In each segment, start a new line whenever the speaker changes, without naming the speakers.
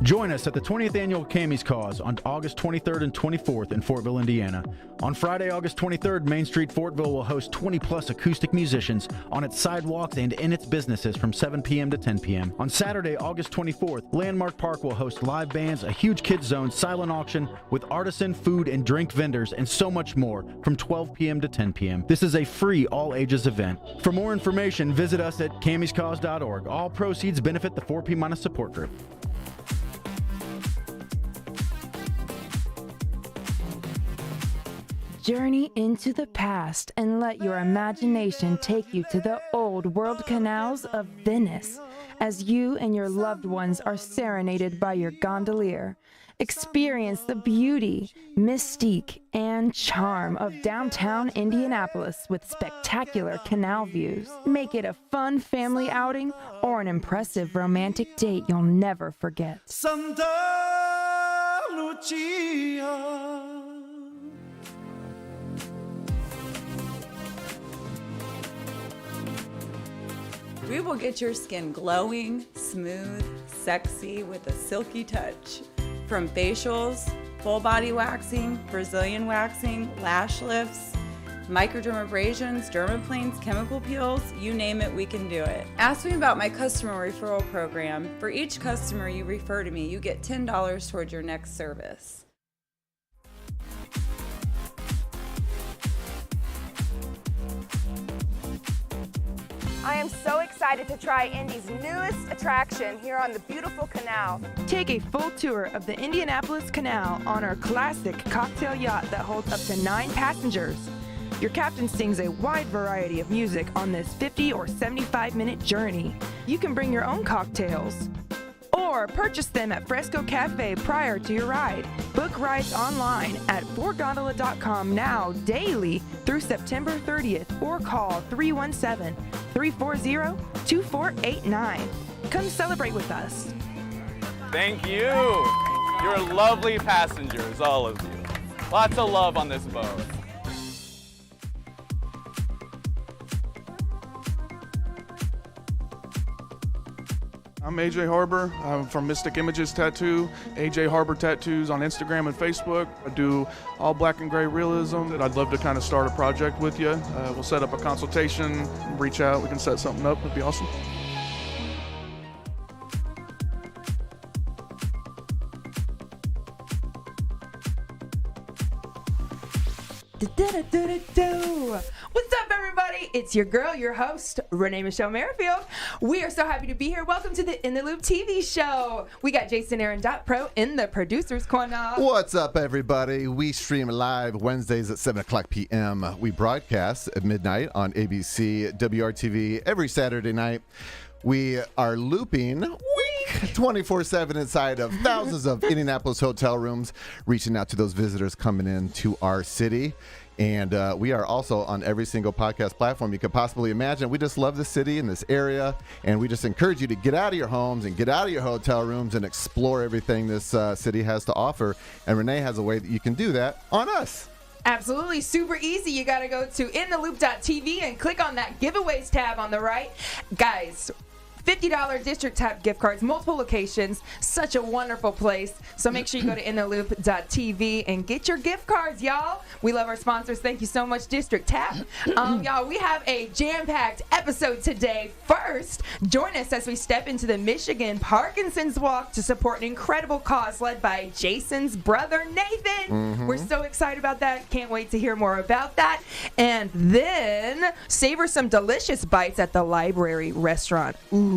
Join us at the 20th Annual Cammy's Cause on August 23rd and 24th in Fortville, Indiana. On Friday, August 23rd, Main Street Fortville will host 20-plus acoustic musicians on its sidewalks and in its businesses from 7 p.m. to 10 p.m. On Saturday, August 24th, Landmark Park will host live bands, a huge kids zone, silent auction with artisan, food, and drink vendors, and so much more from 12 p.m. to 10 p.m. This is a free all-ages event. For more information, visit us at cammyscause.org. All proceeds benefit the 4P- support group.
Journey into the past and let your imagination take you to the old world canals of Venice as you and your loved ones are serenaded by your gondolier. Experience the beauty, mystique, and charm of downtown Indianapolis with spectacular canal views. Make it a fun family outing or an impressive romantic date you'll never forget.
Santa Lucia.
We will get your skin glowing, smooth, sexy with a silky touch. From facials, full body waxing, Brazilian waxing, lash lifts, microdermabrasions, dermaplanes, chemical peels, you name it, we can do it. Ask me about my customer referral program. For each customer you refer to me, you get $10 towards your next service.
I am so excited to try Indy's newest attraction here on the beautiful canal.
Take a full tour of the Indianapolis Canal on our classic cocktail yacht that holds up to 9 passengers. Your captain sings a wide variety of music on this 50 or 75-minute journey. You can bring your own cocktails or purchase them at Fresco Cafe prior to your ride. Book rides online at fourgondola.com now daily through September 30th or call 317-340-2489. Come celebrate with us.
Thank you. You're lovely passengers, all of you. Lots of love on this boat.
I'm AJ Harbor. I'm from Mystic Images Tattoo, AJ Harbor Tattoos on Instagram and Facebook. I do all black and gray realism. I'd love to kind of start a project with you. We'll set up a consultation, reach out, we can set something up. It'd be awesome.
What's up, everybody? It's your girl, your host, Renee Michelle Merrifield. We are so happy to be here. Welcome to the In the Loop TV show. We got Jason Aaron Pro in the producer's corner.
What's up, everybody? We stream live Wednesdays at 7 o'clock p.m. We broadcast at midnight on ABC WRTV every Saturday night. We are looping 24/7 inside of thousands of Indianapolis hotel rooms, reaching out to those visitors coming into our city. And we are also on every single podcast platform you could possibly imagine. We just love the city and this area, and we just encourage you to get out of your homes and get out of your hotel rooms and explore everything this city has to offer. And Renee has a way that you can do that on us.
Absolutely, super easy. You got to go to intheloop.tv and click on that giveaways tab on the right. Guys, $50 district tap gift cards, multiple locations, such a wonderful place. So make sure you go to intheloop.tv and get your gift cards, y'all. We love our sponsors. Thank you so much, District Tap. Y'all, we have a jam-packed episode today. First, join us as we step into the Michigan Parkinson's Walk to support an incredible cause led by Jason's brother, Nathan. We're so excited about that. Can't wait to hear more about that. And then savor some delicious bites at the Library Restaurant. Ooh.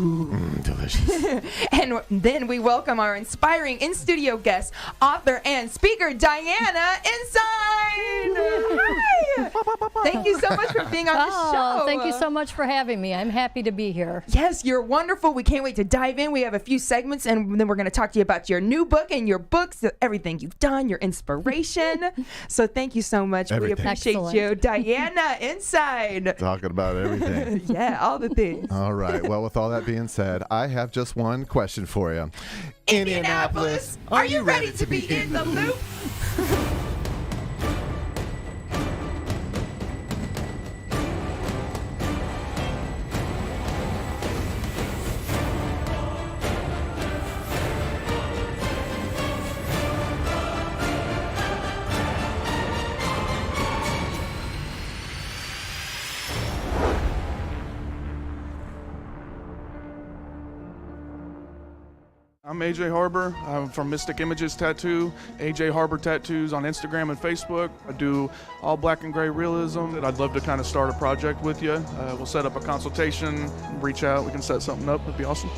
Delicious.
And then we welcome our inspiring in-studio guest, author and speaker, Diana Ensign. Hi. Thank you so much for being on the show.
Thank you so much for having me. I'm happy to be here.
Yes, you're wonderful. We can't wait to dive in. We have a few segments, and then we're going to talk to you about your new book and your books, everything you've done, your inspiration. So thank you so much.
Everything.
We appreciate
Excellent.
you, Diana Ensign.
Talking about everything.
Yeah, all the things.
All right. Well, with all that being said, I have just one question for you.
Indianapolis, are you ready to be in the loop?
I'm AJ Harbor. I'm from Mystic Images Tattoo, AJ Harbor Tattoos on Instagram and Facebook. I do all black and gray realism. I'd love to kind of start a project with you. We'll set up a consultation, reach out, we can set something up. That'd be awesome.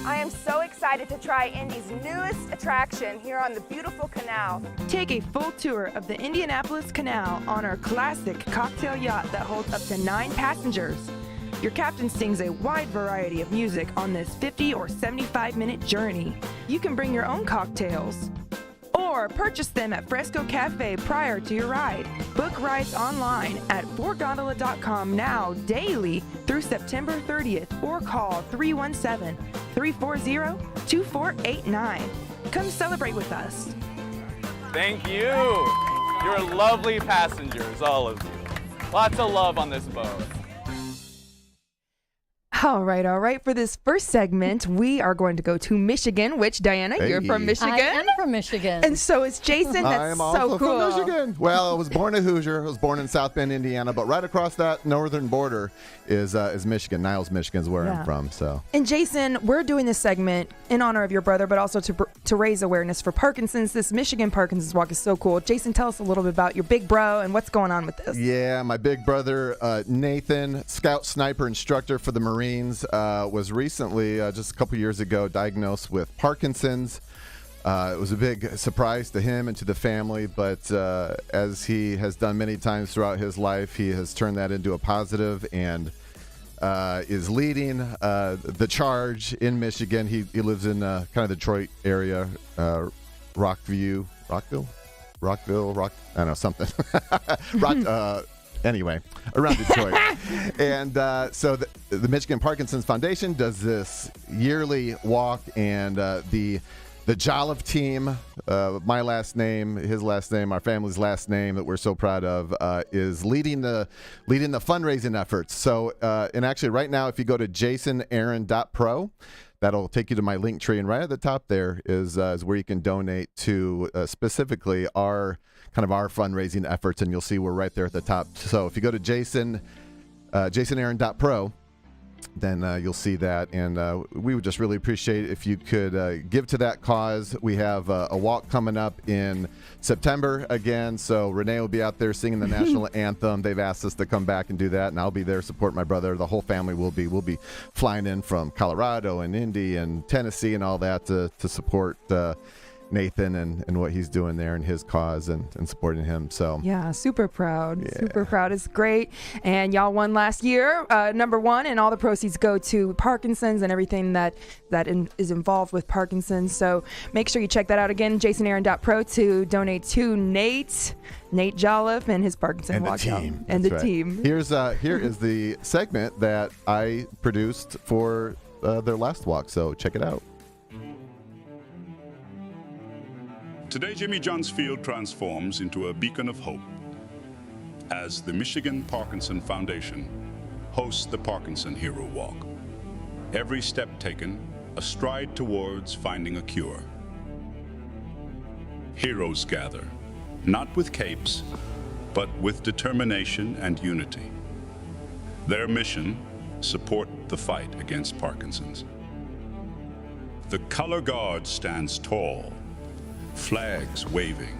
I am so excited to try Indy's newest attraction here on the beautiful canal.
Take a full tour of the Indianapolis Canal on our classic cocktail yacht that holds up to 9 passengers. Your captain sings a wide variety of music on this 50 or 75-minute journey. You can bring your own cocktails or purchase them at Fresco Cafe prior to your ride. Book rides online at fourgondola.com now daily through September 30th or call 317-340-2489. Come celebrate with us.
Thank you. You're lovely passengers, all of you. Lots of love on this boat.
All right. For this first segment, we are going to go to Michigan, which, Diana, you're from Michigan.
I am from Michigan.
And so is Jason. That's
I am
so
also
cool.
from Michigan. Well, I was born a Hoosier. I was born in South Bend, Indiana, but right across that northern border is Michigan. Niles, Michigan is where I'm from. So.
And Jason, we're doing this segment in honor of your brother, but also to raise awareness for Parkinson's. This Michigan Parkinson's Walk is so cool. Jason, tell us a little bit about your big bro and what's going on with this.
Yeah, my big brother, Nathan, scout sniper instructor for the Marines, was recently, just a couple years ago, diagnosed with Parkinson's. It was a big surprise to him and to the family, but as he has done many times throughout his life, he has turned that into a positive and is leading the charge in Michigan. He lives in kind of the Detroit area, Rockville, I don't know, something. Anyway, around Detroit. And so the Michigan Parkinson's Foundation does this yearly walk, and the Jolliffe team, my last name, his last name, our family's last name that we're so proud of, is leading the fundraising efforts. So, and actually right now, if you go to jasonaaron.pro, that'll take you to my link tree, and right at the top there is where you can donate to specifically our fundraising efforts, and you'll see we're right there at the top. So if you go to jasonaaron.pro, then you'll see that, and we would just really appreciate it if you could give to that cause. We have a walk coming up in September again, so Renee will be out there singing the national anthem. They've asked us to come back and do that, and I'll be there, support my brother. The whole family will be. We'll be flying in from Colorado and Indy and Tennessee and all that to support Nathan and what he's doing there and his cause and supporting him. So
yeah, super proud. Super proud. It's great. And y'all won last year, number 1, and all the proceeds go to Parkinson's and everything that is involved with Parkinson's. So make sure you check that out again, jasonaaron.pro, to donate to Nate Jolliffe and his Parkinson walk
team.
And
That's
the
right.
team.
Here is the segment that I produced for their last walk. So check it out.
Today, Jimmy John's Field transforms into a beacon of hope as the Michigan Parkinson Foundation hosts the Parkinson Hero Walk. Every step taken, a stride towards finding a cure. Heroes gather, not with capes, but with determination and unity. Their mission, support the fight against Parkinson's. The color guard stands tall, flags waving,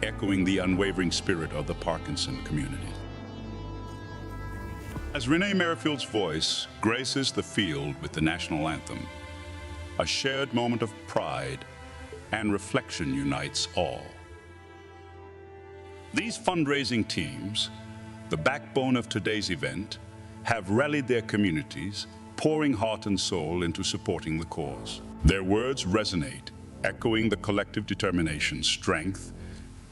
echoing the unwavering spirit of the Parkinson community. As Renee Merrifield's voice graces the field with the national anthem, a shared moment of pride and reflection unites all. These fundraising teams, the backbone of today's event, have rallied their communities, pouring heart and soul into supporting the cause. Their words resonate, echoing the collective determination, strength,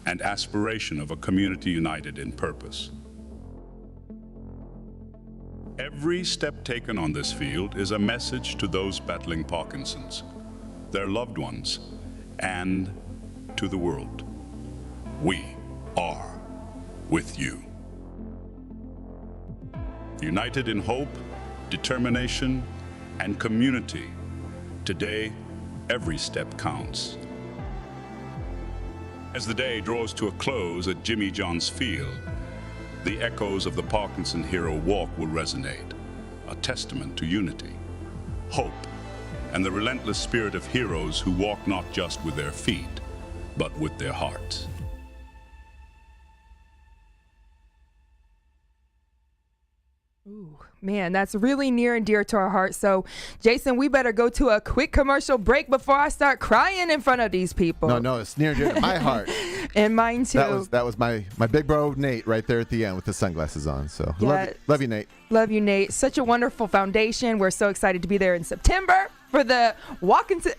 and aspiration of a community united in purpose. Every step taken on this field is a message to those battling Parkinson's, their loved ones, and to the world. We are with you. United in hope, determination, and community, today, every step counts. As the day draws to a close at Jimmy John's Field, the echoes of the Parkinson Hero Walk will resonate, a testament to unity, hope, and the relentless spirit of heroes who walk not just with their feet, but with their hearts.
Ooh, man, that's really near and dear to our hearts. So, Jason, we better go to a quick commercial break before I start crying in front of these people.
No, it's near and dear to my heart.
And mine too.
That was my big bro Nate right there at the end with the sunglasses on. So
Yeah.
love you, Nate.
Love you, Nate. Such a wonderful foundation. We're so excited to be there in September for the Walkinsons.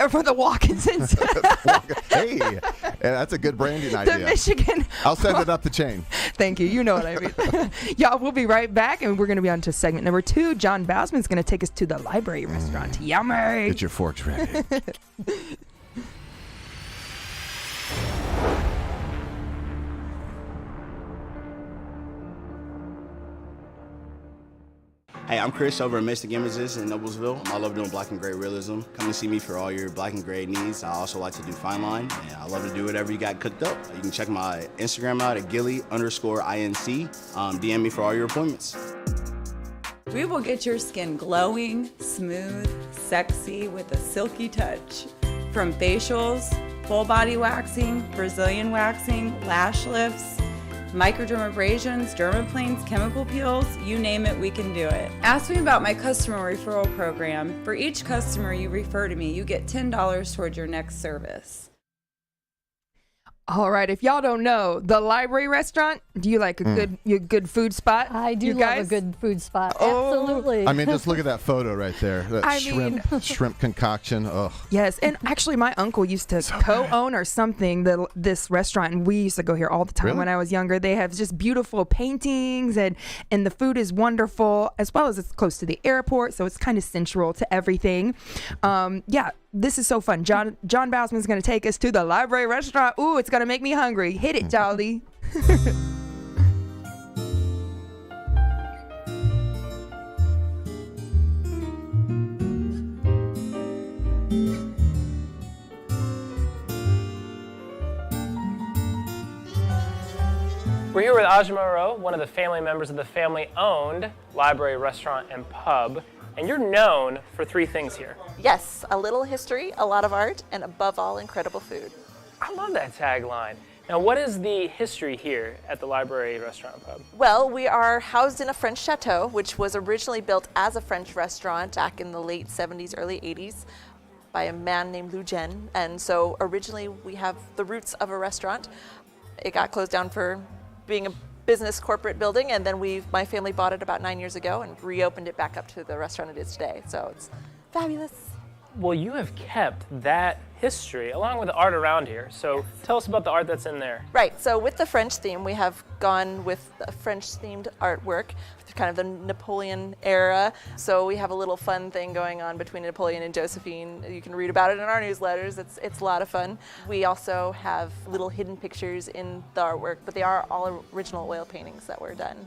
Hey, that's a good branding idea.
The Michigan.
I'll send it up the chain.
Thank you. You know what I mean. Y'all, we'll be right back, and we're going to be on to segment number 2. John Bausman's going to take us to the library restaurant. Yummy.
Get your forks ready.
Hey, I'm Chris over at Mystic Images in Noblesville. I love doing black and gray realism. Come and see me for all your black and gray needs. I also like to do fine line, and I love to do whatever you got cooked up. You can check my Instagram out at Gilly_INC. DM me for all your appointments.
We will get your skin glowing, smooth, sexy with a silky touch. From facials, full body waxing, Brazilian waxing, lash lifts, microdermabrasions, dermaplanes, chemical peels, you name it, we can do it. Ask me about my customer referral program. For each customer you refer to me, you get $10 towards your next service.
All right, if y'all don't know, the library restaurant, do you like a good food spot?
I do
you
love
guys?
a good food spot.
Oh.
Absolutely.
I mean, just look at that photo right there. That shrimp concoction. Oh.
Yes, and actually my uncle used to co-own or something this restaurant, and we used to go here all the time when I was younger. They have just beautiful paintings, and the food is wonderful, as well as it's close to the airport, so it's kind of central to everything. Yeah, this is so fun. John Bausman's going to take us to the library restaurant. Ooh, it's going to make me hungry. Hit it, Jolly.
We're here with Aja Moreau, one of the family members of the family-owned library, restaurant, and pub. And you're known for 3 things here.
Yes, a little history, a lot of art, and above all, incredible food.
I love that tagline. Now, what is the history here at the library, restaurant, and pub?
Well, we are housed in a French chateau, which was originally built as a French restaurant back in the late 70s, early 80s by a man named Lou Gen. And so originally we have the roots of a restaurant. It got closed down for being a business corporate building, and then my family bought it about 9 years ago and reopened it back up to the restaurant it is today. So it's fabulous.
Well, you have kept that history along with the art around here. So tell us about the art that's in there.
Right, so with the French theme, we have gone with a French-themed artwork, kind of the Napoleon era. So we have a little fun thing going on between Napoleon and Josephine. You can read about it in our newsletters. It's a lot of fun. We also have little hidden pictures in the artwork, but they are all original oil paintings that were done.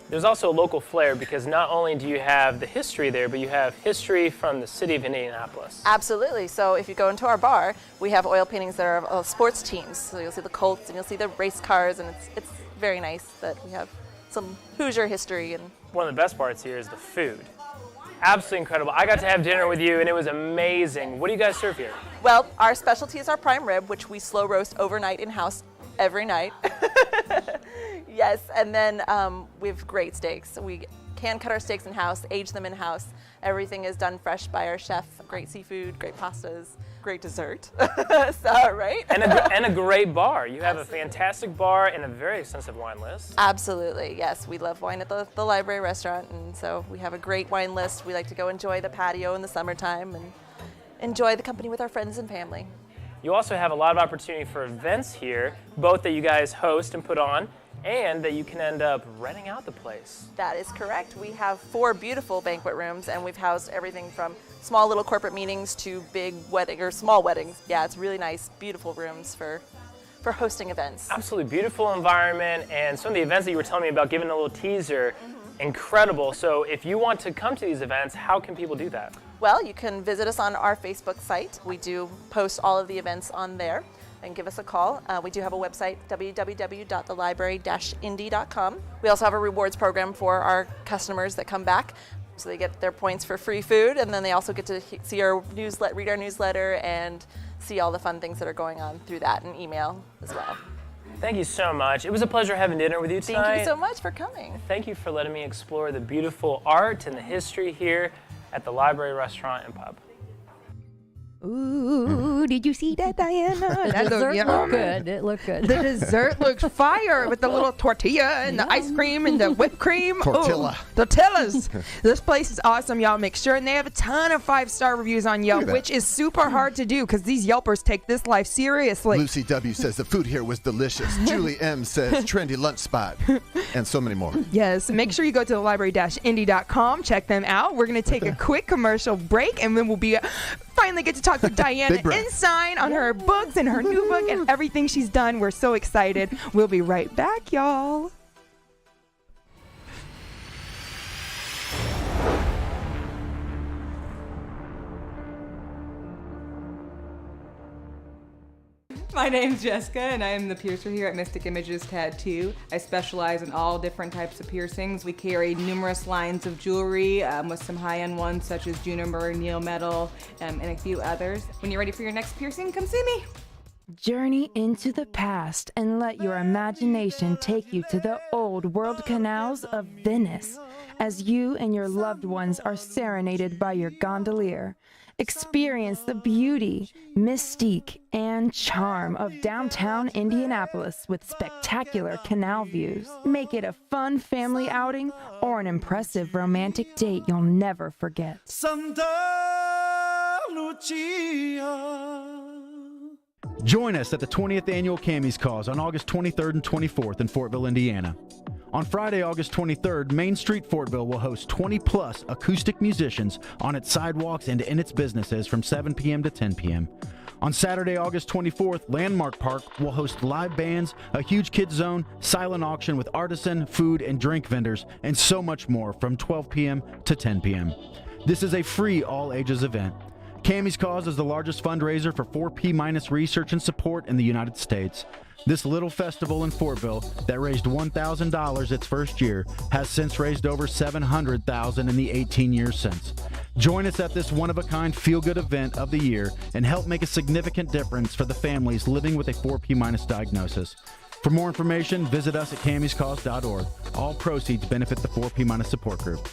There's also a local flair because not only do you have the history there, but you have history from the city of Indianapolis.
Absolutely. So if you go into our bar, we have oil paintings that are of sports teams. So you'll see the Colts and you'll see the race cars, and it's very nice that we have some Hoosier history. And
one of the best parts here is the food. Absolutely incredible. I got to have dinner with you and it was amazing. What do you guys serve here?
Well, our specialty is our prime rib, which we slow roast overnight in-house every night. Yes, and then we have great steaks. We can cut our steaks in-house, age them in-house. Everything is done fresh by our chef. Great seafood, great pastas, great dessert. So, right?
And a great bar. You have a fantastic bar and a very extensive wine list.
Absolutely, yes. We love wine at the library restaurant, and so we have a great wine list. We like to go enjoy the patio in the summertime and enjoy the company with our friends and family.
You also have a lot of opportunity for events here, both that you guys host and put on, and that you can end up renting out the place.
That is correct. We have 4 beautiful banquet rooms, and we've housed everything from small little corporate meetings to big wedding or small weddings. Yeah, it's really nice, beautiful rooms for hosting events.
Absolutely beautiful environment, and some of the events that you were telling me about, giving a little teaser, incredible. So if you want to come to these events, how can people do that?
Well, you can visit us on our Facebook site. We do post all of the events on there. And give us a call. We do have a website, www.thelibrary-indy.com. We also have a rewards program for our customers that come back. So they get their points for free food, and then they also get to see our read our newsletter, and see all the fun things that are going on through that, and email as well.
Thank you so much. It was a pleasure having dinner with you tonight.
Thank you so much for coming.
Thank you for letting me explore the beautiful art and the history here at the Library Restaurant and Pub.
Ooh, did you see that, Diana?
The
That
dessert
looked
looked good. It looked good.
The dessert looks fire with the little tortilla and the ice cream and the whipped cream.
Tortilla.
Ooh, tortillas. This place is awesome, y'all. Make sure, and they have a ton of 5-star reviews on Yelp, which is super hard to do because these Yelpers take this life seriously.
Lucy W. says the food here was delicious. Julie M. says trendy lunch spot. And so many more.
Yes, make sure you go to the library-indy.com. Check them out. We're going to take a quick commercial break, and then we'll be finally get to talk to Diana Ensign on her books and her new book and everything she's done. We're so excited. We'll be right back, y'all.
My name's Jessica, and I am the piercer here at Mystic Images Tattoo. I specialize in all different types of piercings. We carry numerous lines of jewelry with some high-end ones such as juniper, needle metal, and a few others. When you're ready for your next piercing, come see me.
Journey into the past and let your imagination take you to the old world canals of Venice as you and your loved ones are serenaded by your gondolier. Experience the beauty, mystique, and charm of downtown Indianapolis with spectacular canal views. Make it a fun family outing or an impressive romantic date you'll never forget.
Santa Lucia.
Join us at the 20th Annual Cammy's Cause on August 23rd and 24th in Fortville, Indiana. On Friday, August 23rd, Main Street Fortville will host 20-plus acoustic musicians on its sidewalks and in its businesses from 7 p.m. to 10 p.m. On Saturday, August 24th, Landmark Park will host live bands, a huge kids zone, silent auction with artisan, food, and drink vendors, and so much more from 12 p.m. to 10 p.m. This is a free all-ages event. Cammy's Cause is the largest fundraiser for 4P- research and support in the United States. This little festival in Fortville that raised $1,000 its first year has since raised over $700,000 in the 18 years since. Join us at this one-of-a-kind feel-good event of the year and help make a significant difference for the families living with a 4P- diagnosis. For more information, visit us at cammyscause.org. All proceeds benefit the 4P- support group.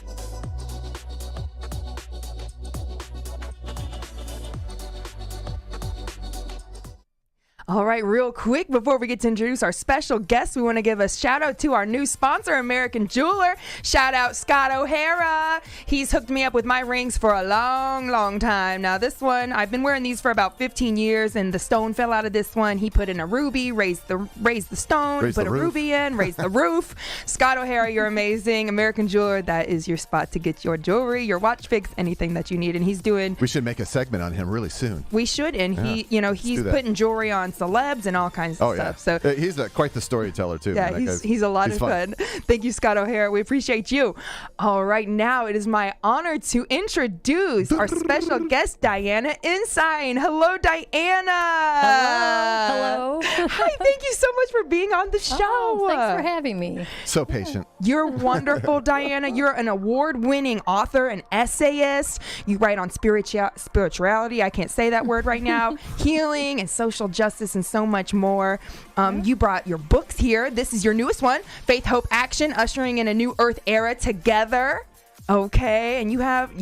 All right, real quick, before we get to introduce our special guest, we want to give a shout out to our new sponsor, American Jeweler. Shout out Scott O'Hara. He's hooked me up with my rings for a long, long time. Now, this one, I've been wearing these for about 15 years, and the stone fell out of this one. He put in a ruby, raised the stone, put a ruby in, raised the roof. Scott O'Hara, you're amazing. American Jeweler, that is your spot to get your jewelry, your watch fix, anything that you need. And he's doing.
We should make a segment on him really soon.
We should, and he's putting jewelry on celebs and all kinds of stuff. So
he's quite the storyteller too.
Yeah, he's a lot of fun. Thank you, Scott O'Hara. We appreciate you. All right, now it is my honor to introduce our special guest, Diana Ensign. Hello, Diana.
Hello.
Hi, thank you so much for being on the show.
Oh, thanks for having me.
So patient.
You're wonderful, Diana. You're an award-winning author and essayist. You write on spirituality. I can't say that word right now. Healing and social justice and so much more. You brought your books here. This is your newest one, Faith, Hope, Action, Ushering in a New Earth Era Together. Okay, and you have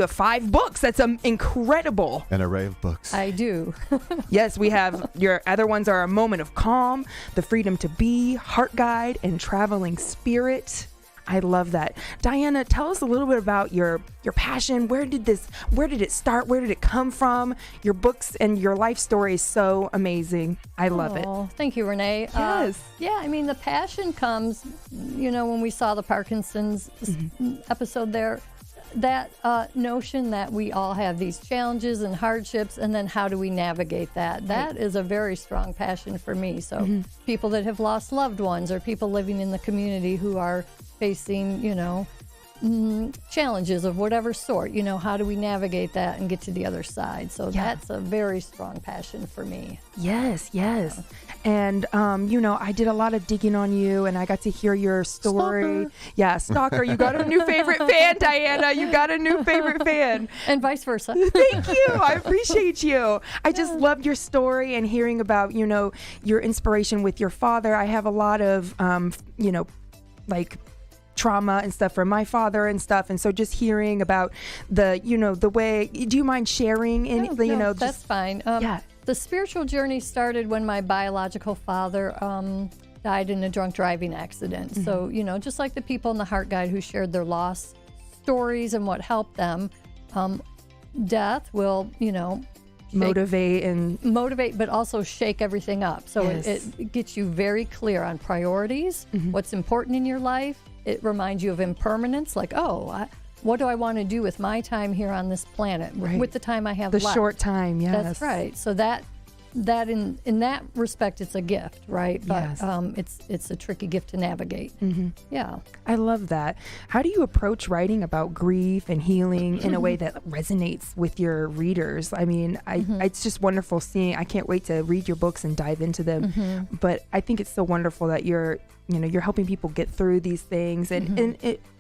5 books. That's incredible.
An array of books.
I do.
Yes, we have your other ones are A Moment of Calm, The Freedom to Be, Heart Guide, and Traveling Spirit. I love that. Diana, tell us a little bit about your passion. Where did it start? Where did it come from? Your books and your life story is so amazing. I love it.
Thank you, Renee.
Yes.
The passion comes, when we saw the Parkinson's episode there, that notion that we all have these challenges and hardships, and then how do we navigate that? That is a very strong passion for me. So people that have lost loved ones, or people living in the community who are facing, challenges of whatever sort. How do we navigate that and get to the other side? So that's a very strong passion for me.
Yes. And, I did a lot of digging on you, and I got to hear your story.
Stalker.
Yeah, stalker. You got a new favorite fan, Diana. You got a new favorite fan.
And vice versa.
Thank you. I appreciate you. I just love your story and hearing about, your inspiration with your father. I have a lot of, trauma and stuff from my father and stuff, and so just hearing about the way. Do you mind sharing
that's fine. The spiritual journey started when my biological father died in a drunk driving accident. So just like the people in the Heart Guide who shared their loss stories and what helped them, death will motivate, but also shake everything up. So it gets you very clear on priorities, what's important in your life. It reminds you of impermanence, like, what do I want to do with my time here on this planet, with the time I have left?
The short time, yes.
That's right. So that in that respect, it's a gift, right? But it's a tricky gift to navigate. Yeah.
I love that. How do you approach writing about grief and healing in a way that resonates with your readers? I mean, it's just wonderful seeing. I can't wait to read your books and dive into them. But I think it's so wonderful that you're helping people get through these things, and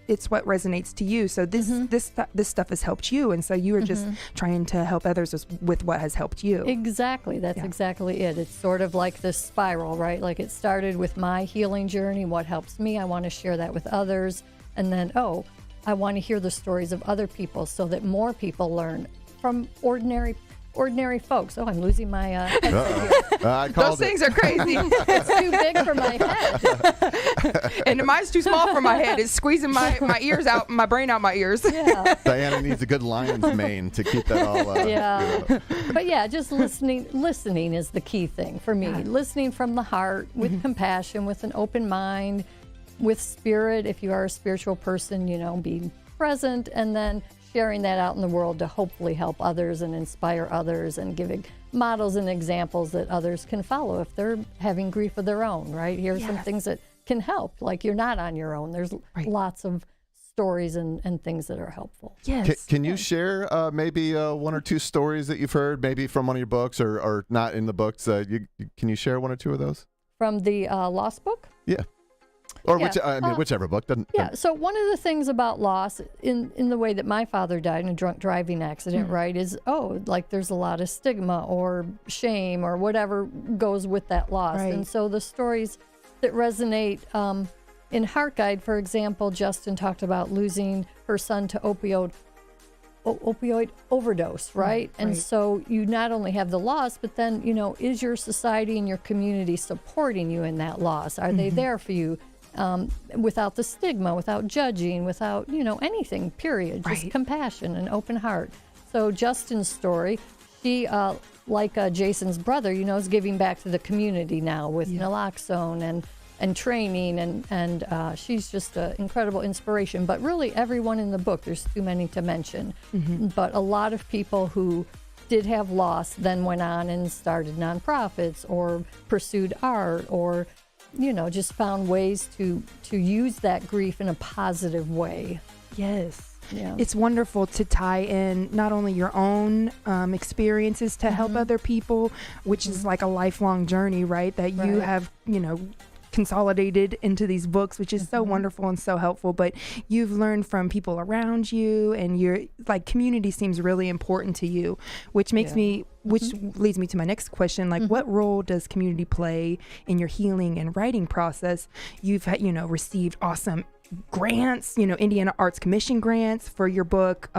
it's what resonates to you. So this stuff has helped you, and so you are just trying to help others with what has helped you.
Exactly. That's exactly it. It's sort of like this spiral, right? Like it started with my healing journey, what helps me. I want to share that with others, and then I want to hear the stories of other people so that more people learn from ordinary folks. I'm losing my headset here.
Those things are crazy.
It's too big for my head.
And mine's too small for my head. It's squeezing my ears out, my brain out my ears.
Yeah.
Diana needs a good lion's mane to keep that all
But just listening is the key thing for me. Listening from the heart, with compassion, with an open mind, with spirit. If you are a spiritual person, be present, and then sharing that out in the world to hopefully help others and inspire others, and giving models and examples that others can follow if they're having grief of their own, right? Here are some things that can help. Like, you're not on your own. There's lots of stories and things that are helpful.
Yes.
Can you share maybe one or two stories that you've heard, maybe from one of your books or not in the books? Can you share one or two of those?
From the Lost book?
Yeah. Or whichever book.
So one of the things about loss in the way that my father died in a drunk driving accident, right, is, there's a lot of stigma or shame or whatever goes with that loss.
Right.
And so the stories that resonate in Heart Guide, for example, Justin talked about losing her son to opioid overdose, right? And so you not only have the loss, but then, is your society and your community supporting you in that loss? Are they there for you? Without the stigma, without judging, without, anything, period. Just compassion and open heart. So Justin's story, she, like Jason's brother, is giving back to the community now with naloxone and training, and she's just an incredible inspiration. But really, everyone in the book, there's too many to mention. But a lot of people who did have loss then went on and started nonprofits or pursued art or just found ways to use that grief in a positive way.
Yes.
Yeah.
It's wonderful to tie in not only your own experiences to help other people, which is like a lifelong journey, right? That you have, consolidated into these books, which is so wonderful and so helpful. But you've learned from people around you, and your community seems really important to you, which makes me, which leads me to my next question. What role does community play in your healing and writing process? You've received awesome grants, Indiana Arts Commission grants for your book,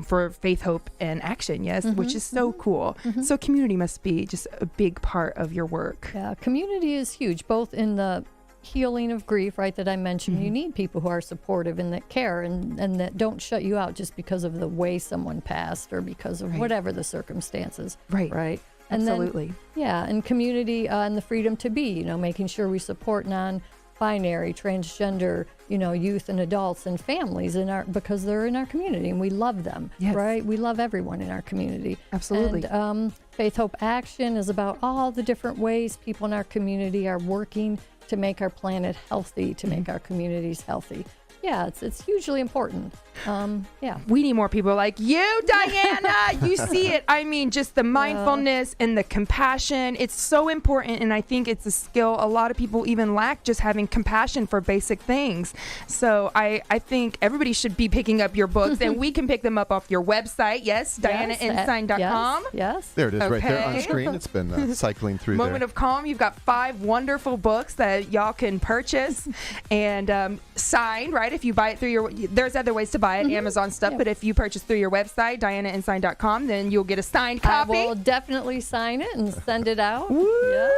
for Faith, Hope, and Action, which is so cool. So community must be just a big part of your work.
Yeah, community is huge, both in the healing of grief, right, that I mentioned. You need people who are supportive and that care and that don't shut you out just because of the way someone passed or because of whatever the circumstances. Right. And
absolutely.
Then, and community and the freedom to be, making sure we support non-binary, transgender, youth and adults and families because they're in our community and we love them, right? We love everyone in our community.
Absolutely.
And Faith, Hope, Action is about all the different ways people in our community are working to make our planet healthy, to make our communities healthy. yeah, it's hugely important. Yeah.
We need more people like you, Diana. You see it. I mean, just the mindfulness and the compassion. It's so important, and I think it's a skill a lot of people even lack, just having compassion for basic things. So I think everybody should be picking up your books, and we can pick them up off your website. Yes, DianaEnsign.com.
Yes.
There it is right there on screen. It's been cycling through
Moment
there.
of Calm. You've got 5 wonderful books that y'all can purchase and sign, right? If you buy it through your, there's other ways to buy it, Amazon stuff, but if you purchase through your website, DianaEnsign.com, then you'll get a signed copy.
I will definitely sign it and send it out.
Woo!
Yeah.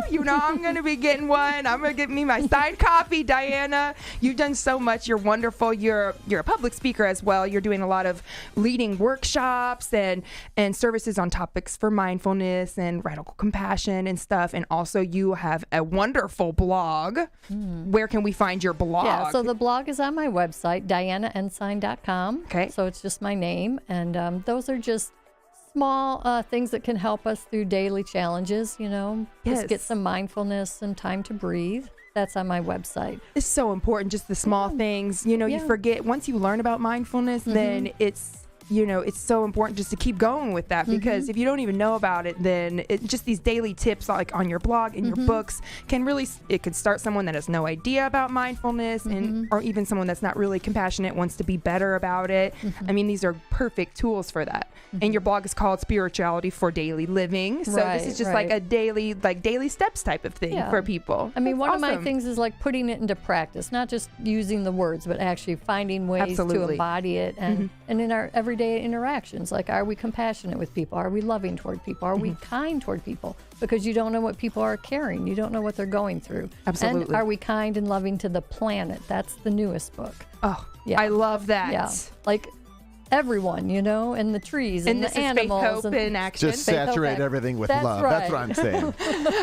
You know I'm going to be getting one. I'm going to get me my signed copy, Diana. You've done so much. You're wonderful. You're a public speaker as well. You're doing a lot of leading workshops and services on topics for mindfulness and radical compassion and stuff. And also you have a wonderful blog. Where can we find your blog?
Yeah, so the blog is on my website, DianaEnsign.com.
Okay.
So it's just my name. And those are just small things that can help us through daily challenges, you know. Just get some mindfulness and time to breathe. That's on my website.
It's so important, just the small things. You know, you forget, once you learn about mindfulness, then it's, you know, it's so important just to keep going with that, because if you don't even know about it, then just these daily tips like on your blog and your books can really, it could start someone that has no idea about mindfulness and or even someone that's not really compassionate, wants to be better about it. I mean, these are perfect tools for that. And your blog is called Spirituality for Daily Living. So this is just like a daily steps type of thing for people.
I mean, one of my things is like putting it into practice, not just using the words, but actually finding ways to embody it and in our everyday interactions. Like, are we compassionate with people? Are we loving toward people? Are we kind toward people? Because you don't know what people are carrying. You don't know what they're going through.
Absolutely.
And are we kind and loving to the planet? That's the newest book.
Oh, yeah. I love that.
Yeah. Like, everyone, you know, and the trees and the animals.
Faith, hope, and action.
Just saturate everything with love.
Right.
That's what I'm saying.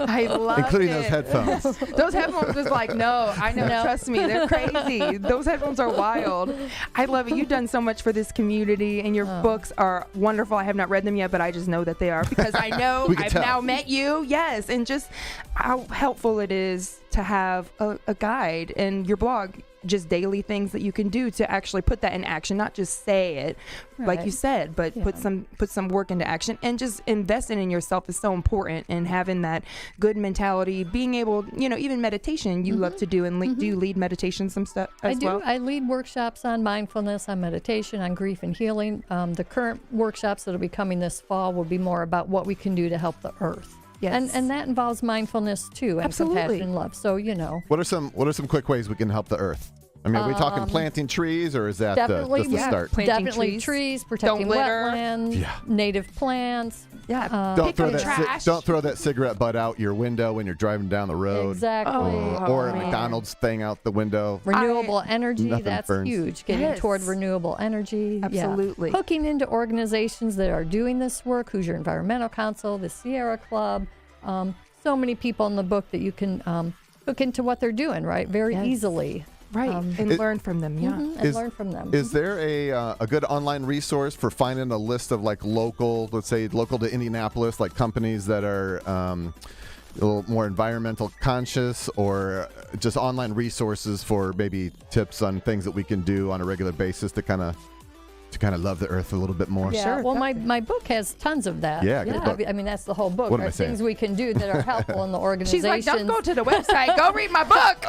I love
including
it.
those headphones.
Those headphones was like, no, I know, trust me, they're crazy. Those headphones are wild. I love it. You've done so much for this community, and your books are wonderful. I have not read them yet, but I just know that they are, because I know I've now met you. Yes, and just how helpful it is to have a guide and your blog. Just daily things that you can do to actually put that in action, not just say it like you said, but put some work into action, and just investing in yourself is so important. And having that good mentality, being able, you know, even meditation you love to do, and do you lead meditation some stuff as well?
I lead workshops on mindfulness, on meditation, on grief and healing. The current workshops that'll be coming this fall will be more about what we can do to help the earth. Yes. And that involves mindfulness too, and compassion and love. So, you know.
What are some quick ways we can help the earth? I mean, are we talking planting trees, or is that just the start?
Definitely trees, protecting wetlands, native plants.
Yeah.
Don't throw that cigarette butt out your window when you're driving down the road.
Exactly.
Or a McDonald's thing out the window.
Renewable energy, that's
burns.
huge. Getting toward renewable energy.
Absolutely.
Yeah. Hooking into organizations that are doing this work, Hoosier Environmental Council, the Sierra Club. So many people in the book that you can hook into what they're doing, right? Very easily.
Right, and learn from them,
learn from them.
Is there a good online resource for finding a list of like local to Indianapolis, like companies that are a little more environmental conscious, or just online resources for maybe tips on things that we can do on a regular basis to kind of love the earth a little bit more?
Yeah,
sure.
Well, my book has tons of that.
Yeah, good book.
I mean, that's the whole book.
What am I saying?
Things we can do that are helpful in the organization.
She's like, don't go to the website. Go read my book.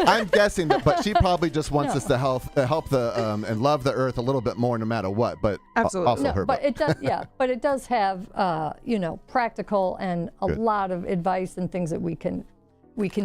I'm guessing but she probably just wants us to help the and love the earth a little bit more, no matter what. But
absolutely,
also her book.
But it does, but it does have practical and a lot of advice and things that we can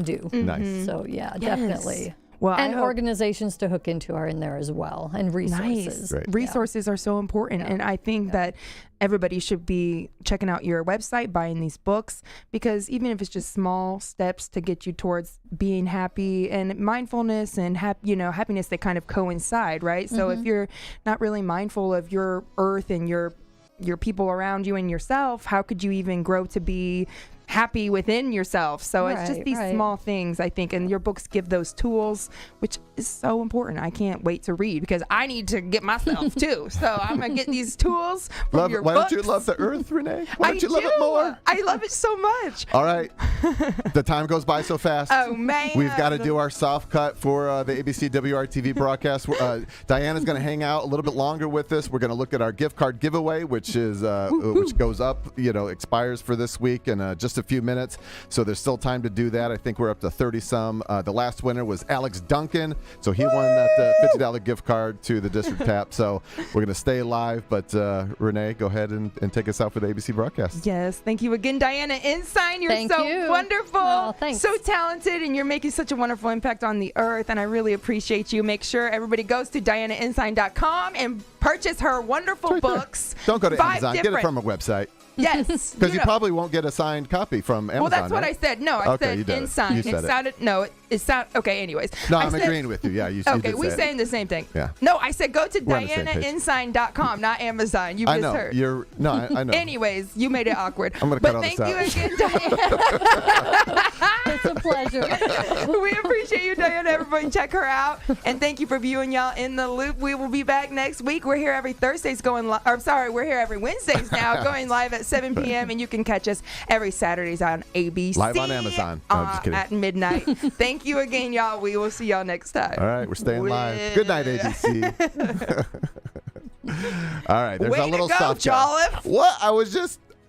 do.
Nice.
So definitely.
Well,
and organizations to hook into are in there as well, and resources.
Nice. Resources are so important, and I think that everybody should be checking out your website, buying these books, because even if it's just small steps to get you towards being happy, and mindfulness and happiness, they kind of coincide, right? So if you're not really mindful of your earth and your people around you and yourself, how could you even grow to be happy within yourself. So it's just these small things, I think, and your books give those tools, which is so important. I can't wait to read because I need to get myself too. So I'm gonna get these tools from your
Why
books.
don't you love the earth, Renee? Why don't you love it more?
I love it so much.
All right. The time goes by so fast.
Oh, man.
We've got to do our soft cut for the ABC WRTV broadcast. Diana's going to hang out a little bit longer with us. We're going to look at our gift card giveaway, which is which goes up, expires for this week in just a few minutes. So there's still time to do that. I think we're up to 30-some. The last winner was Alex Duncan. So he won that $50 gift card to the District Tap. So we're going to stay live. But Renee, go ahead and take us out for the ABC broadcast.
Yes. Thank you again, Diana Ensign. You're
Thank
so
you.
wonderful.
Oh, thanks.
So talented, and you're making such a wonderful impact on the earth, and I really appreciate you. Make sure everybody goes to DianaEnsign.com and purchase her wonderful books.
Don't go to
5
Amazon. Get it from a website.
Yes.
Because you probably won't get a signed copy from Amazon.
Well, that's what
right?
I said. No, I
Okay, you
said
did it.
Ensign.
You said it.
It sounded, okay, anyways.
No,
I
I'm
said-
agreeing with you. Yeah, you
Okay,
did
we
say
saying
it.
the same thing.
Yeah.
No, I said go to
We're on the same page.
DianaEnsign.com, not Amazon. You
I
just
know.
heard.
I know.
Anyways, you made it awkward.
I'm going to cut all
But
this
thank
out.
you again, Diana.
It's a pleasure.
We appreciate you, Diana. Everybody check her out. And thank you for viewing y'all in the loop. We will be back next week. We're here every Thursdays we're here every Wednesdays now going live at 7 p.m. And you can catch us every Saturdays on ABC.
Live on Amazon. No, I'm just kidding.
At midnight. Thank you again, y'all. We will see y'all next time.
All right, we're staying live. Good night, ABC. All right, there's
Way
a little
to go,
soft
Jolliffe.
What?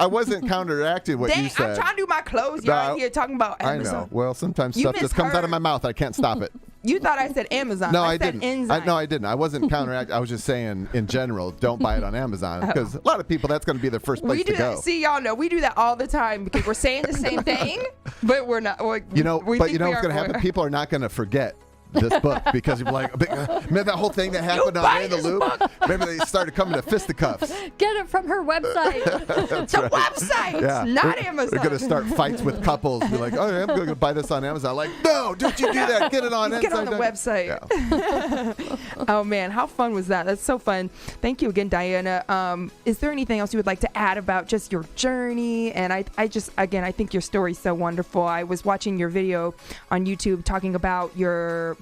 I wasn't counteracting what
Dang,
you said.
I'm trying to do my clothes. You're out here talking about Amazon.
I know. Well, sometimes
You
stuff just comes out of
misheard.
my mouth. I can't stop it.
You thought I said Amazon.
No,
I
I
said
didn't.
Ensign.
No, I didn't. I wasn't counteracting. I was just saying, in general, don't buy it on Amazon because a lot of people, that's going to be their first place
We do
to go.
that. See, y'all know we do that all the time because we're saying the same thing, but we're not. We
But you know
think
what's
we
going to
are-
happen? People are not going to forget this book because you're like, remember that whole thing that happened on
buy
In the
this
Loop?
book.
Remember they started coming to fisticuffs.
Get it from her website.
That's
The
right.
website,
Yeah.
not
They're
Amazon.
going to start fights with couples. Be like, oh, I'm going to buy this on Amazon. Like, no, don't you do that. Get it on
Get on the
Ensign.
website. Oh man, how fun was that? That's so fun. Thank you again, Diana. Is there anything else you would like to add about just your journey? And I think your story's so wonderful. I was watching your video on YouTube talking about your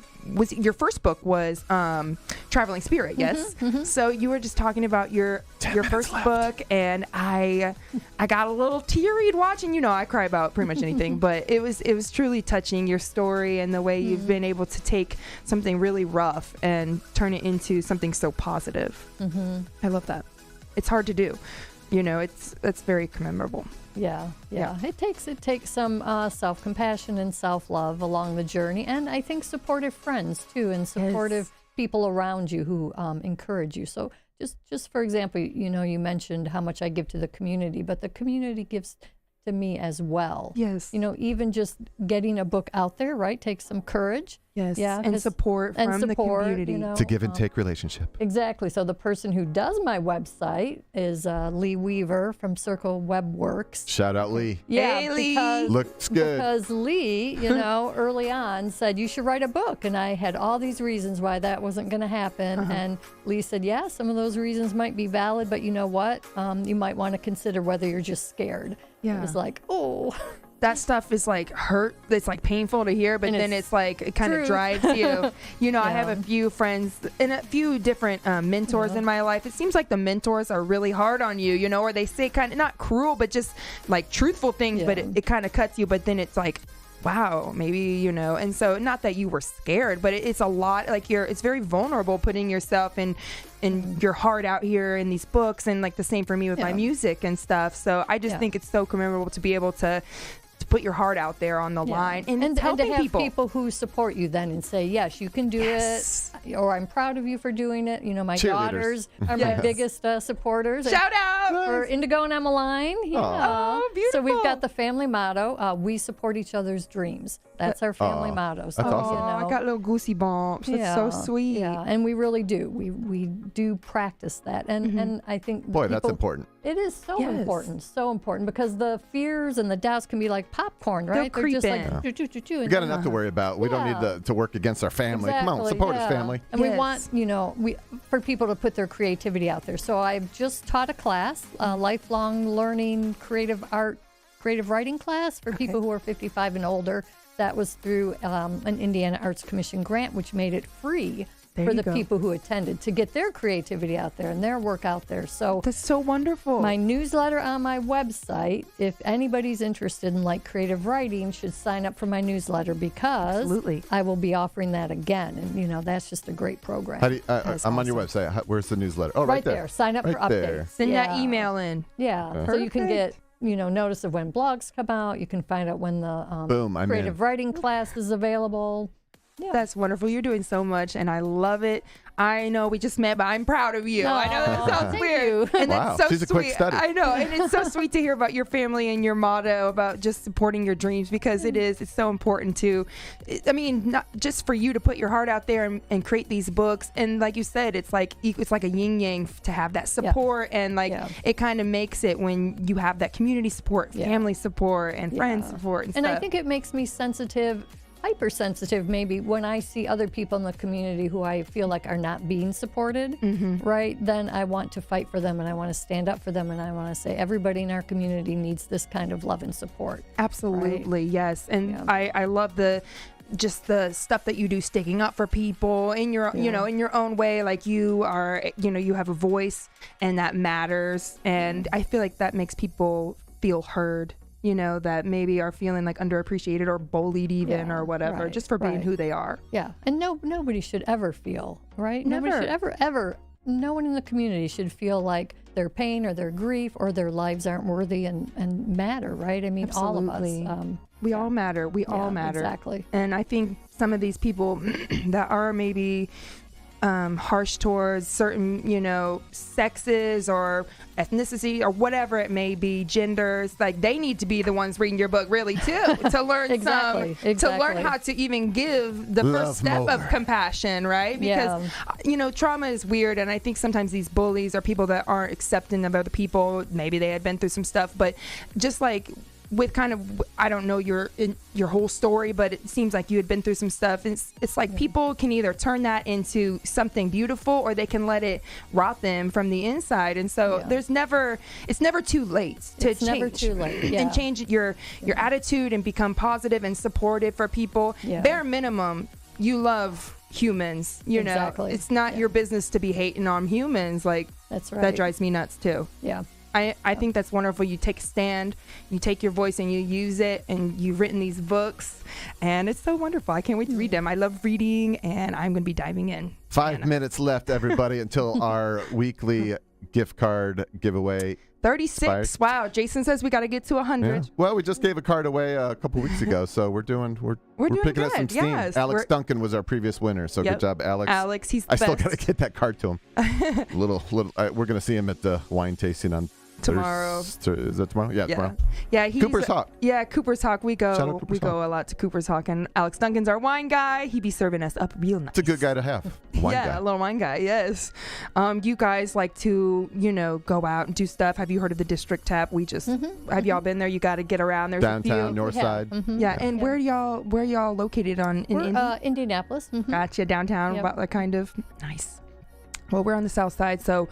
first book was Traveling Spirit, yes? So you were just talking about your first book, and I got a little teary watching. You know, I cry about pretty much anything, but it was truly touching, your story and the way you've been able to take something really rough and turn it into something so positive. I love that. It's hard to do. You know, that's very commemorable.
Yeah. It takes some self-compassion and self-love along the journey, and I think supportive friends too, and supportive people around you who encourage you. So just for example, you mentioned how much I give to the community, but the community gives to me as well.
Yes.
Even just getting a book out there, right, takes some courage.
Yes.
Yeah,
And support from the community.
It's a give and take relationship.
Exactly. So the person who does my website is Lee Weaver from Circle Web Works.
Shout out Lee.
Yeah,
Hey, Lee.
because
Looks good.
Because Lee, early on said you should write a book, and I had all these reasons why that wasn't going to happen. And Lee said, yeah, some of those reasons might be valid, but you know what? You might want to consider whether you're just scared.
Yeah.
It was like, oh.
That stuff is like hurt. It's like painful to hear, but
And
then it's like it kind of
true.
drives you. I have
Yeah.
a few friends and a few different mentors in my life. It seems like the mentors are really hard on you, or they say kind of not cruel, but just like truthful things, but it kind of cuts you. But then it's like, wow, maybe, and so not that you were scared, but it's a lot, like it's very vulnerable putting yourself and your heart out here in these books, and like the same for me with my music and stuff. So I just think it's so commemorable to be able to put your heart out there on the line and
to
helping
have
people.
who support you then and say, yes, you can do it, or I'm proud of you for doing it. My
Cheerleaders.
daughters are my biggest supporters.
Shout out
for Indigo and Emmeline. Yeah.
Oh, beautiful.
So we've got the family motto, we support each other's dreams. That's our family motto. So,
that's awesome.
I got little goosey bumps. That's so sweet.
Yeah, and we really do. We do practice that. And I think
Boy, that's
people-
important.
It is so
Yes.
important because the fears and the doubts can be like popcorn, right?
They'll
They're just
creep
like choo-choo-choo-choo.
We got enough to worry about. We don't need to work against our family. Come on, support us, family.
And we want, for people to put their creativity out there. So I've just taught a class, lifelong learning, creative art creative writing class for people who are 55 and older. That was through an Indiana Arts Commission grant, which made it free for the people who attended to get their creativity out there and their work out there. So
that's so wonderful.
My newsletter on my website, if anybody's interested in like creative writing, should sign up for my newsletter because I will be offering that again. And you know, that's just a great program.
How do you, I'm on your website. Where's the newsletter? Oh, right there.
Sign up for updates.
Send that email in.
Yeah. So you can get, you know, notice of when blogs come out. You can find out when the creative writing class is available. Yeah.
That's wonderful. You're doing so much, and I love it. I know we just met, but I'm proud of you. I know that sounds weird. And
wow,
that's so
she's
sweet.
a quick study.
I know, and it's so sweet to hear about your family and your motto about just supporting your dreams, because it's so important to, I mean, not just for you to put your heart out there and create these books. And like you said, it's like a yin yang to have that support, and it kind of makes it when you have that community support, family support, and friends support and stuff.
I think it makes me hypersensitive maybe when I see other people in the community who I feel like are not being supported, right? Then I want to fight for them, and I want to stand up for them, and I want to say everybody in our community needs this kind of love and support.
Absolutely, yes. And I love the stuff that you do, sticking up for people in your you know, in your own way. Like you are, you know, you have a voice, and that matters, and I feel like that makes people feel heard, you know, that maybe are feeling like underappreciated or bullied even or whatever, just for being who they are.
Yeah. And nobody should ever feel, right?
Never.
Nobody should ever, no one in the community should feel like their pain or their grief or their lives aren't worthy and matter, right? I mean, all of us.
We all matter. We all matter.
Exactly.
And I think some of these people that are maybe harsh towards certain, you know, sexes or ethnicity or whatever it may be, genders, like they need to be the ones reading your book really too, to learn to learn how to even give the first step of compassion, right? Because you know, trauma is weird, and I think sometimes these bullies are people that aren't accepting of other people. Maybe they had been through some stuff, but just like with kind of, I don't know your whole story, but it seems like you had been through some stuff. It's like people can either turn that into something beautiful, or they can let it rot them from the inside. And so it's never too late to change. It's never too late, and change your attitude and become positive and supportive for people. Bare minimum, you love humans, you know. It's not your business to be hating on humans. Like,
that's right.
That drives me nuts too. I think that's wonderful. You take a stand, you take your voice, and you use it, and you've written these books, and it's so wonderful. I can't wait to read them. I love reading, and I'm going to be diving in.
5 minutes left, everybody, until our weekly gift card giveaway.
36.
Expired.
Wow. Jason says we got to get to 100.
Yeah. Well, we just gave a card away a couple weeks ago, so we're doing picking up some steam.
Yes,
Alex Duncan was our previous winner, so good job, Alex.
Alex, he's the
best. I still got
best.
to get that card to him. Little. We're going to see him at the wine tasting on
tomorrow.
Is that tomorrow? Yeah, tomorrow.
Yeah,
Cooper's Hawk.
Yeah, Cooper's Hawk. We go
Hawk.
a lot to Cooper's Hawk, and Alex Duncan's our wine guy. He be serving us up real nice.
It's a good guy to have. Wine guy.
A little wine guy. Yes. You guys like to, you know, go out and do stuff. Have you heard of the District Tap? We just have y'all been there? You got to get around. There's
downtown,
a few.
north side.
And where y'all located in
Indianapolis.
Gotcha, downtown, about kind of nice. Well, we're on the south side, so.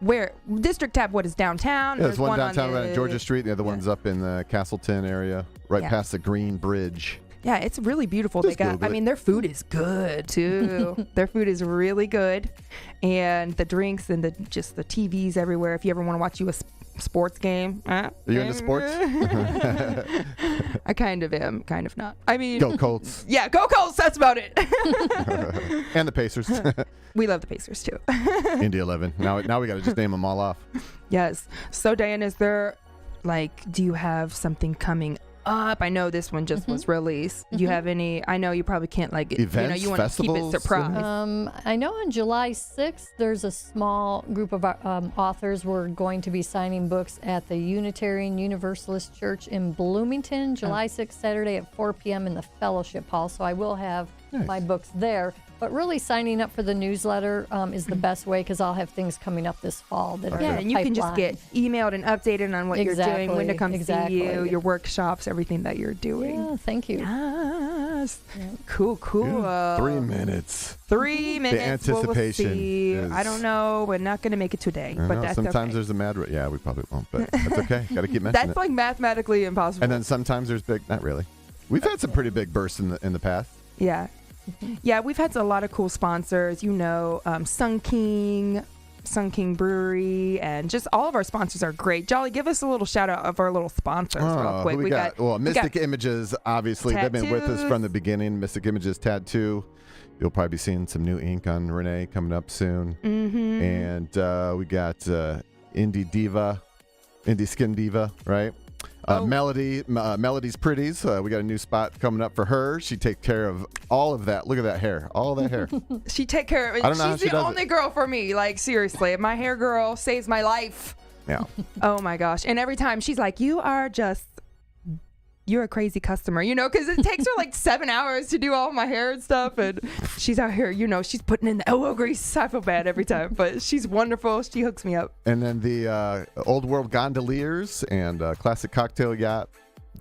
Where District Tap? What is downtown?
There's one downtown on Georgia Street. The other one's up in the Castleton area, right past the Green Bridge.
Yeah, it's really beautiful. I mean, their food is good too. Their food is really good, and the drinks and the TVs everywhere. If you ever want to watch a sports game,
are you into sports?
I kind of am, kind of not. I mean,
go Colts.
Yeah, go Colts. That's about it.
And the Pacers.
We love the Pacers too.
Indy 11. Now we got to just name them all off.
Yes. So Diane, is there do you have something coming up? I know this one just was released. Do you have any? I know you probably can't
events,
you want to keep it surprise.
I know on July 6th there's a small group of authors. We're going to be signing books at the Unitarian Universalist Church in Bloomington, July 6th, Saturday at 4 p.m. in the Fellowship Hall. So I will have my books there. But really signing up for the newsletter is the best way because I'll have things coming up this fall that are in the
and you can just
pipeline.
get emailed and updated on what you're doing, when to come see you, your workshops, everything that you're doing.
Yeah, thank you.
Yes. Yeah. Cool.
3 minutes.
3 minutes.
The anticipation.
We'll see. I don't know. We're not going to make it today, but that's
sometimes
okay.
there's a mad. Yeah, we probably won't, but that's okay. Got to keep mentioning
That's like mathematically impossible.
And then sometimes there's big. Not really. We've had some pretty big bursts in the past.
Yeah. Yeah, we've had a lot of cool sponsors, Sun King Brewery, and just all of our sponsors are great. Jolly, give us a little shout out of our little sponsors real quick.
We got Mystic Images, obviously.
Tattoos.
They've been with us from the beginning. Mystic Images Tattoo. You'll probably be seeing some new ink on Renee coming up soon.
Mm-hmm.
And we got Indie Skin Diva, right? Melody's Pretties. We got a new spot coming up for her. She takes care of all of that. Look at that hair. All that hair.
She take care of it.
I don't know how
She's
she
the
does
only
it.
girl for me. Like, seriously. My hair girl saves my life.
Yeah.
Oh, my gosh. And every time she's like, you're a crazy customer, because it takes her like 7 hours to do all my hair and stuff. And she's out here, she's putting in the elbow grease. I feel bad every time, but she's wonderful. She hooks me up.
And then the Old World Gondoliers and Classic Cocktail Yacht.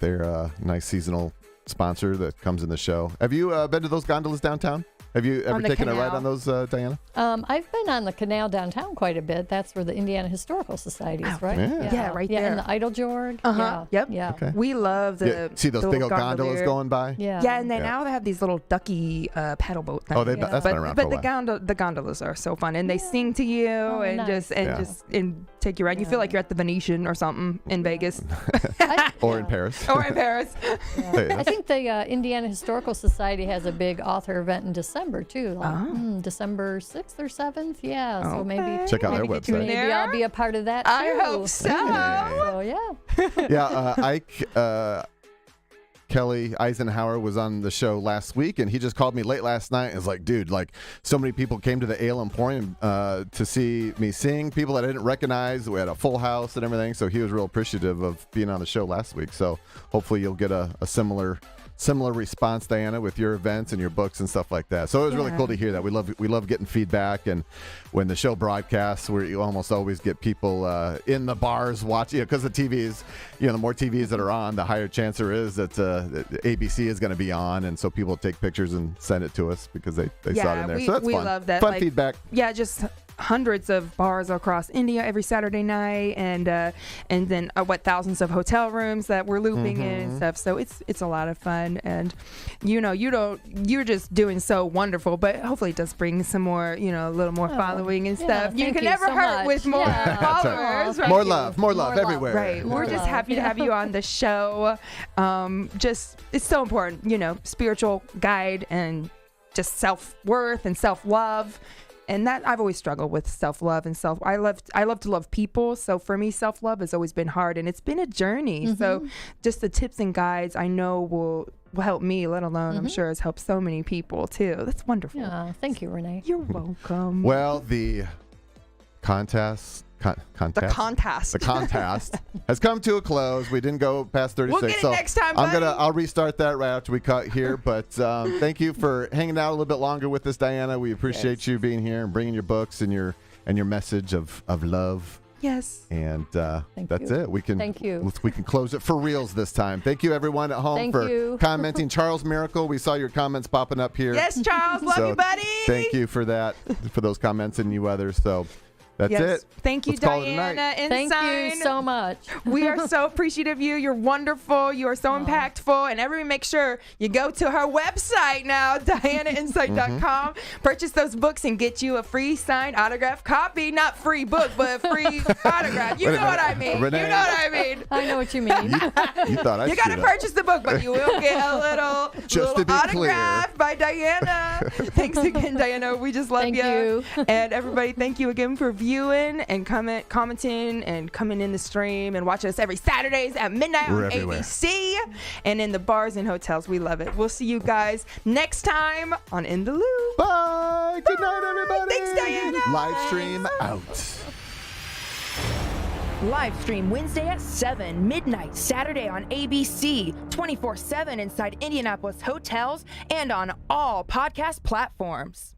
They're a nice seasonal sponsor that comes in the show. Have you been to those gondolas downtown? Have you ever taken a ride on those, Diana?
I've been on the canal downtown quite a bit. That's where the Indiana Historical Society is, right?
Yeah, right there.
And the Idle Jorg.
Uh-huh.
Yeah.
Yep.
Yeah.
Okay.
We love the
See those
the
big
little
old gondolas
gondolier.
going by?
Yeah.
Yeah, and now they have these little ducky paddle boat things.
Oh, that's been around for a while.
The gondolas are so fun, and they sing to you and
nice.
just take you around. You feel like you're at the Venetian or something in Vegas
Or in Paris.
or in Paris.
I think the Indiana Historical Society has a big author event in December, too. December 6th or 7th. Yeah. So maybe
check out their
maybe
website.
Maybe I'll be a part of that, too.
I hope so.
So, yeah.
Yeah, Ike Kelly Eisenhower was on the show last week, and he just called me late last night and was like, dude, so many people came to the Ale Emporium to see me sing, people that I didn't recognize. We had a full house and everything, so he was real appreciative of being on the show last week. So hopefully you'll get a similar response, Diana, with your events and your books and stuff like that. So it was really cool to hear that. We love getting feedback, and when the show broadcasts, where you almost always get people in the bars watching, because the TVs, the more TVs that are on, the higher chance there is that ABC is going to be on, and so people take pictures and send it to us because they saw it in there. So that's
we
fun.
love that.
Fun feedback.
Yeah, just hundreds of bars across India every Saturday night, and then thousands of hotel rooms that we're looping in and stuff. So it's a lot of fun, and you're just doing so wonderful. But hopefully it does bring some more, a little more following and stuff. You can never hurt with more followers. Right?
More love everywhere.
Right. We're just happy to have you on the show. It's so important, spiritual guide and just self-worth and self-love. And that I've always struggled with self-love and I love to love people. So for me, self-love has always been hard, and it's been a journey. So just the tips and guides I know will help me, let alone I'm sure has helped so many people too. That's wonderful.
Yeah, thank you, Renee.
You're welcome.
Well, the contest has come to a close. We didn't go past 36.
We'll get it next time, buddy.
I'll restart that right after we cut here. But thank you for hanging out a little bit longer with us, Diana. We appreciate you being here and bringing your books and your message of love.
Yes.
And that's it. We can
Thank you.
We can close it for reals this time. Thank you, everyone at home, for commenting. Charles Miracle, we saw your comments popping up here.
Yes, Charles, love you, buddy.
Thank you for that, for those comments and you others. So. That's it.
Thank you, Diana. Ensign.
Thank you so much.
We are so appreciative of you. You're wonderful. You are so impactful. And everyone, make sure you go to her website now, DianaInsight.com. Purchase those books and get you a free signed autograph copy. Not free book, but a free autograph. You know what I mean.
Renee,
you know what I mean.
I know what you mean.
You thought I
You got to purchase the book, but you will get a little autograph by Diana. Thanks again, Diana. We just love you. And everybody, thank you again for viewing and commenting and coming in the stream and watching us every Saturdays at midnight on ABC and in the bars and hotels. We love it. We'll see you guys next time on In the Loop.
Bye. Good night, everybody.
Thanks, Diana.
Live stream out.
Live stream Wednesday at 7, midnight Saturday on ABC, 24/7 inside Indianapolis hotels and on all podcast platforms.